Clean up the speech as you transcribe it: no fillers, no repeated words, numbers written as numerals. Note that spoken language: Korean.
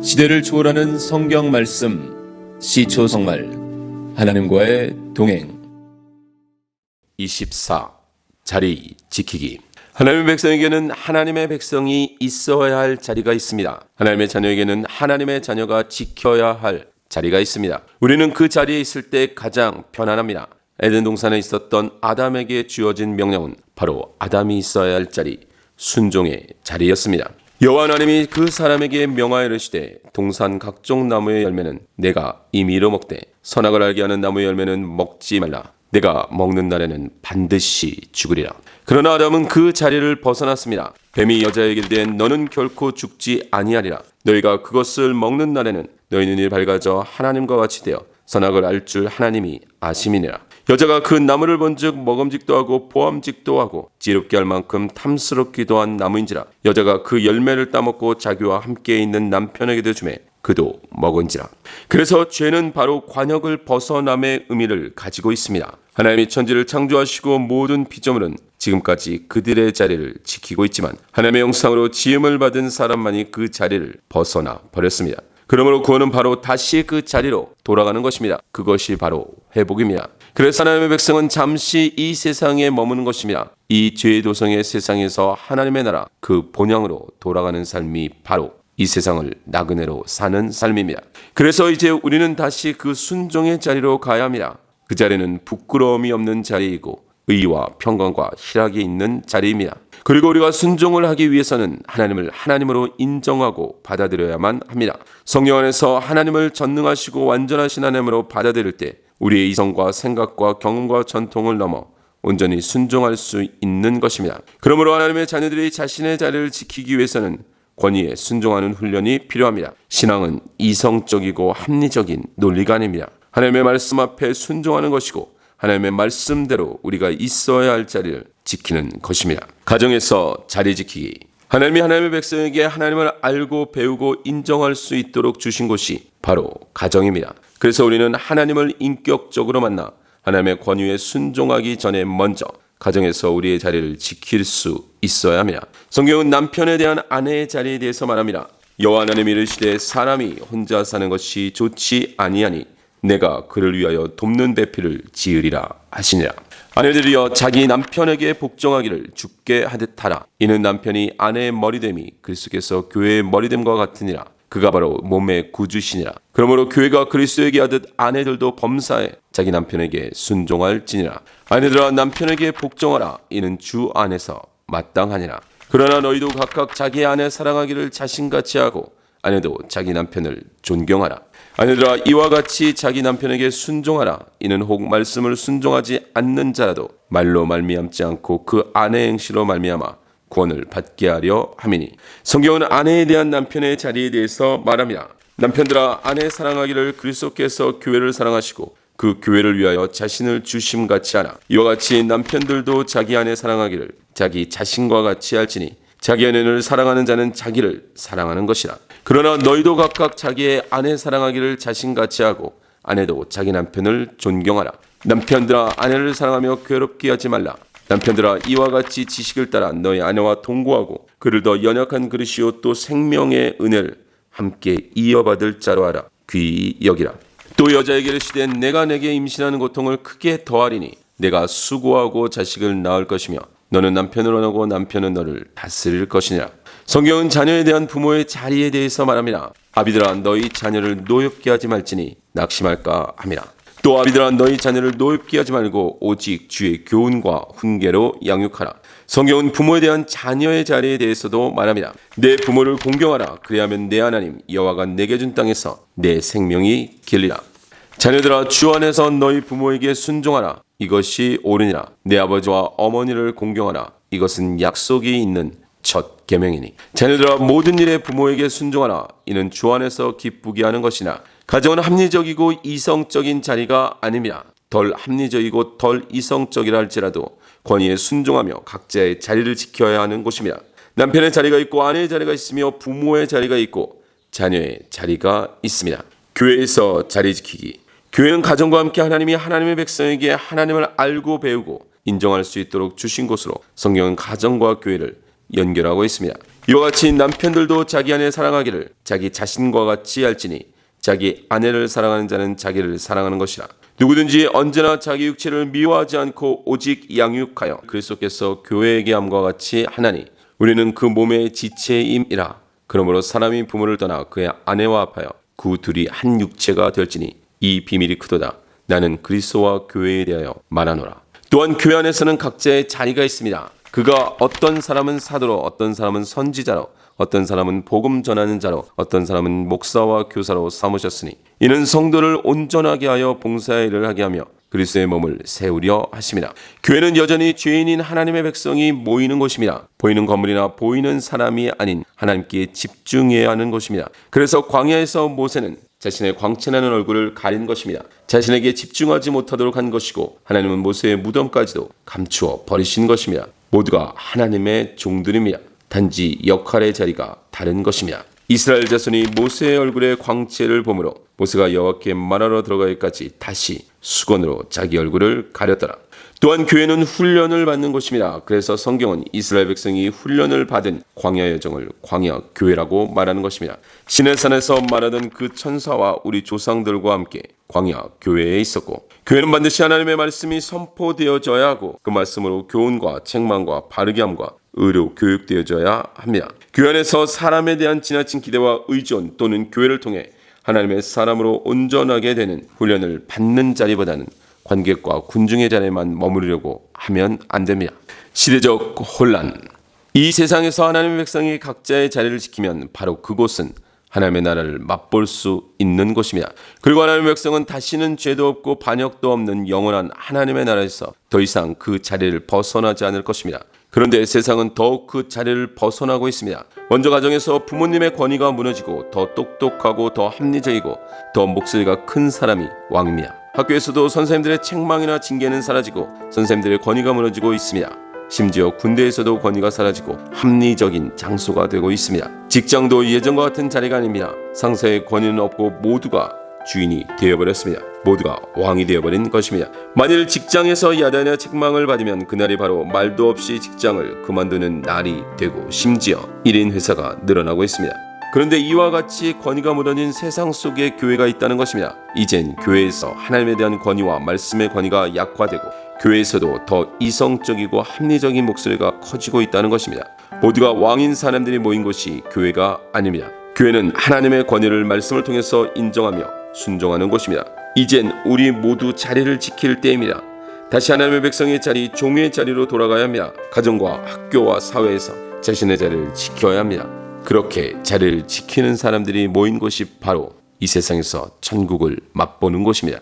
시대를 초월하는 성경 말씀, 시초성말, 하나님과의 동행. 24. 자리 지키기. 하나님의 백성에게는 하나님의 백성이 있어야 할 자리가 있습니다. 하나님의 자녀에게는 하나님의 자녀가 지켜야 할 자리가 있습니다. 우리는 그 자리에 있을 때 가장 편안합니다. 에덴 동산에 있었던 아담에게 주어진 명령은 바로 아담이 있어야 할 자리, 순종의 자리였습니다. 여호와 하나님이 그 사람에게 명하여 이르시되 동산 각종 나무의 열매는 내가 임의로 먹되 선악을 알게 하는 나무의 열매는 먹지 말라. 내가 먹는 날에는 반드시 죽으리라. 그러나 아담은 그 자리를 벗어났습니다. 뱀이 여자에게 이르되 너는 결코 죽지 아니하리라. 너희가 그것을 먹는 날에는 너희 눈이 밝아져 하나님과 같이 되어 선악을 알 줄 하나님이 아심이니라. 여자가 그 나무를 본즉 먹음직도 하고 보암직도 하고 지롭게 할 만큼 탐스럽기도 한 나무인지라. 여자가 그 열매를 따먹고 자기와 함께 있는 남편에게도 주매 그도 먹은지라. 그래서 죄는 바로 관역을 벗어남의 의미를 가지고 있습니다. 하나님이 천지를 창조하시고 모든 피조물은 지금까지 그들의 자리를 지키고 있지만 하나님의 형상으로 지음을 받은 사람만이 그 자리를 벗어나 버렸습니다. 그러므로 구원은 바로 다시 그 자리로 돌아가는 것입니다. 그것이 바로 회복입니다. 그래서 하나님의 백성은 잠시 이 세상에 머무는 것입니다. 이 죄의 도성의 세상에서 하나님의 나라 그 본향으로 돌아가는 삶이 바로 이 세상을 나그네로 사는 삶입니다. 그래서 이제 우리는 다시 그 순종의 자리로 가야 합니다. 그 자리는 부끄러움이 없는 자리이고 의와 평강과 희락이 있는 자리입니다. 그리고 우리가 순종을 하기 위해서는 하나님을 하나님으로 인정하고 받아들여야만 합니다. 성령 안에서 하나님을 전능하시고 완전하신 하나님으로 받아들일 때 우리의 이성과 생각과 경험과 전통을 넘어 온전히 순종할 수 있는 것입니다. 그러므로 하나님의 자녀들이 자신의 자리를 지키기 위해서는 권위에 순종하는 훈련이 필요합니다. 신앙은 이성적이고 합리적인 논리가 아닙니다. 하나님의 말씀 앞에 순종하는 것이고 하나님의 말씀대로 우리가 있어야 할 자리를 지키는 것입니다. 가정에서 자리 지키기. 하나님이 하나님의 백성에게 하나님을 알고 배우고 인정할 수 있도록 주신 곳이 바로 가정입니다. 그래서 우리는 하나님을 인격적으로 만나 하나님의 권위에 순종하기 전에 먼저 가정에서 우리의 자리를 지킬 수 있어야 합니다. 성경은 남편에 대한 아내의 자리에 대해서 말합니다. 여호와 하나님이 이르시되 사람이 혼자 사는 것이 좋지 아니하니 내가 그를 위하여 돕는 배필을 지으리라 하시니라. 아내들이여 자기 남편에게 복종하기를 주께 하듯 하라. 이는 남편이 아내의 머리됨이 그리스도께서 교회의 머리됨과 같으니라. 그가 바로 몸의 구주시니라. 그러므로 교회가 그리스도에게 하듯 아내들도 범사에 자기 남편에게 순종할지니라. 아내들아 남편에게 복종하라. 이는 주 안에서 마땅하니라. 그러나 너희도 각각 자기 아내 사랑하기를 자신같이 하고 아내도 자기 남편을 존경하라. 아내들아 이와 같이 자기 남편에게 순종하라. 이는 혹 말씀을 순종하지 않는 자라도 말로 말미암지 않고 그 아내의 행실로 말미암아 구원을 받게 하려 함이니. 성경은 아내에 대한 남편의 자리에 대해서 말합니다. 남편들아 아내 사랑하기를 그리스도께서 교회를 사랑하시고 그 교회를 위하여 자신을 주심같이 하라. 이와 같이 남편들도 자기 아내 사랑하기를 자기 자신과 같이 할지니 자기 아내를 사랑하는 자는 자기를 사랑하는 것이라. 그러나 너희도 각각 자기의 아내 사랑하기를 자신같이 하고 아내도 자기 남편을 존경하라. 남편들아 아내를 사랑하며 괴롭게 하지 말라. 남편들아 이와 같이 지식을 따라 너희 아내와 동거하고 그를 더 연약한 그릇이요 또 생명의 은혜를 함께 이어받을 자로 하라. 귀히 여기라. 또 여자에게 이르시되 내가 내게 임신하는 고통을 크게 더하리니 내가 수고하고 자식을 낳을 것이며 너는 남편을 원하고 남편은 너를 다스릴 것이니라. 성경은 자녀에 대한 부모의 자리에 대해서 말합니다. 아비들아 너희 자녀를 노엽게 하지 말지니 낙심할까 함이라. 또 아비들아 너희 자녀를 노엽게 하지 말고 오직 주의 교훈과 훈계로 양육하라. 성경은 부모에 대한 자녀의 자리에 대해서도 말합니다. 내 부모를 공경하라. 그리하면 내 하나님 여호와가 내게 준 땅에서 내 생명이 길리라. 자녀들아 주 안에서 너희 부모에게 순종하라. 이것이 옳으니라. 내 아버지와 어머니를 공경하라. 이것은 약속이 있는 첫 계명이니. 자녀들아 모든 일에 부모에게 순종하라. 이는 주 안에서 기쁘게 하는 것이나. 가정은 합리적이고 이성적인 자리가 아닙니다. 덜 합리적이고 덜 이성적이라 할지라도 권위에 순종하며 각자의 자리를 지켜야 하는 곳입니다. 남편의 자리가 있고 아내의 자리가 있으며 부모의 자리가 있고 자녀의 자리가 있습니다. 교회에서 자리 지키기. 교회는 가정과 함께 하나님이 하나님의 백성에게 하나님을 알고 배우고 인정할 수 있도록 주신 곳으로 성경은 가정과 교회를 연결하고 있습니다. 이와 같이 남편들도 자기 아내 사랑하기를 자기 자신과 같이 할지니 자기 아내를 사랑하는 자는 자기를 사랑하는 것이라. 누구든지 언제나 자기 육체를 미워하지 않고 오직 양육하여 그리스도께서 교회에게 함과 같이 하나니 우리는 그 몸의 지체임이라. 그러므로 사람이 부모를 떠나 그의 아내와 합하여 그 둘이 한 육체가 될지니 이 비밀이 크도다. 나는 그리스도와 교회에 대하여 말하노라. 또한 교회 안에서는 각자의 자리가 있습니다. 그가 어떤 사람은 사도로, 어떤 사람은 선지자로, 어떤 사람은 복음 전하는 자로, 어떤 사람은 목사와 교사로 삼으셨으니 이는 성도를 온전하게 하여 봉사의 일을 하게 하며 그리스도의 몸을 세우려 하심이라. 교회는 여전히 죄인인 하나님의 백성이 모이는 곳입니다. 보이는 건물이나 보이는 사람이 아닌 하나님께 집중해야 하는 곳입니다. 그래서 광야에서 모세는 자신의 광채나는 얼굴을 가린 것입니다. 자신에게 집중하지 못하도록 한 것이고 하나님은 모세의 무덤까지도 감추어 버리신 것입니다. 모두가 하나님의 종들입니다. 단지 역할의 자리가 다른 것입니다. 이스라엘 자손이 모세의 얼굴에 광채를 보므로 모세가 여호와께 말하러 들어가기까지 다시 수건으로 자기 얼굴을 가렸더라. 또한 교회는 훈련을 받는 곳입니다. 그래서 성경은 이스라엘 백성이 훈련을 받은 광야 여정을 광야 교회라고 말하는 것입니다. 시내산에서 말하던 그 천사와 우리 조상들과 함께 광야 교회에 있었고, 교회는 반드시 하나님의 말씀이 선포되어져야 하고 그 말씀으로 교훈과 책망과 바르게 함과 의로 교육되어져야 합니다. 교회 안에서 사람에 대한 지나친 기대와 의존 또는 교회를 통해 하나님의 사람으로 온전하게 되는 훈련을 받는 자리보다는 관객과 군중의 자리에만 머무르려고 하면 안 됩니다. 시대적 혼란. 이 세상에서 하나님의 백성이 각자의 자리를 지키면 바로 그곳은 하나님의 나라를 맛볼 수 있는 곳입니다. 그리고 하나님의 백성은 다시는 죄도 없고 반역도 없는 영원한 하나님의 나라에서 더 이상 그 자리를 벗어나지 않을 것입니다. 그런데 세상은 더욱 그 자리를 벗어나고 있습니다. 먼저 가정에서 부모님의 권위가 무너지고 더 똑똑하고 더 합리적이고 더 목소리가 큰 사람이 왕입니다. 학교에서도 선생님들의 책망이나 징계는 사라지고 선생님들의 권위가 무너지고 있습니다. 심지어 군대에서도 권위가 사라지고 합리적인 장소가 되고 있습니다. 직장도 예전과 같은 자리가 아닙니다. 상사의 권위는 없고 모두가 주인이 되어버렸습니다. 모두가 왕이 되어버린 것입니다. 만일 직장에서 야단이나 책망을 받으면 그날이 바로 말도 없이 직장을 그만두는 날이 되고 심지어 1인 회사가 늘어나고 있습니다. 그런데 이와 같이 권위가 무너진 세상 속에 교회가 있다는 것입니다. 이젠 교회에서 하나님에 대한 권위와 말씀의 권위가 약화되고 교회에서도 더 이성적이고 합리적인 목소리가 커지고 있다는 것입니다. 모두가 왕인 사람들이 모인 곳이 교회가 아닙니다. 교회는 하나님의 권위를 말씀을 통해서 인정하며 순종하는 곳입니다. 이젠 우리 모두 자리를 지킬 때입니다. 다시 하나님의 백성의 자리, 종의 자리로 돌아가야 합니다. 가정과 학교와 사회에서 자신의 자리를 지켜야 합니다. 그렇게 자리를 지키는 사람들이 모인 곳이 바로 이 세상에서 천국을 맛보는 곳입니다.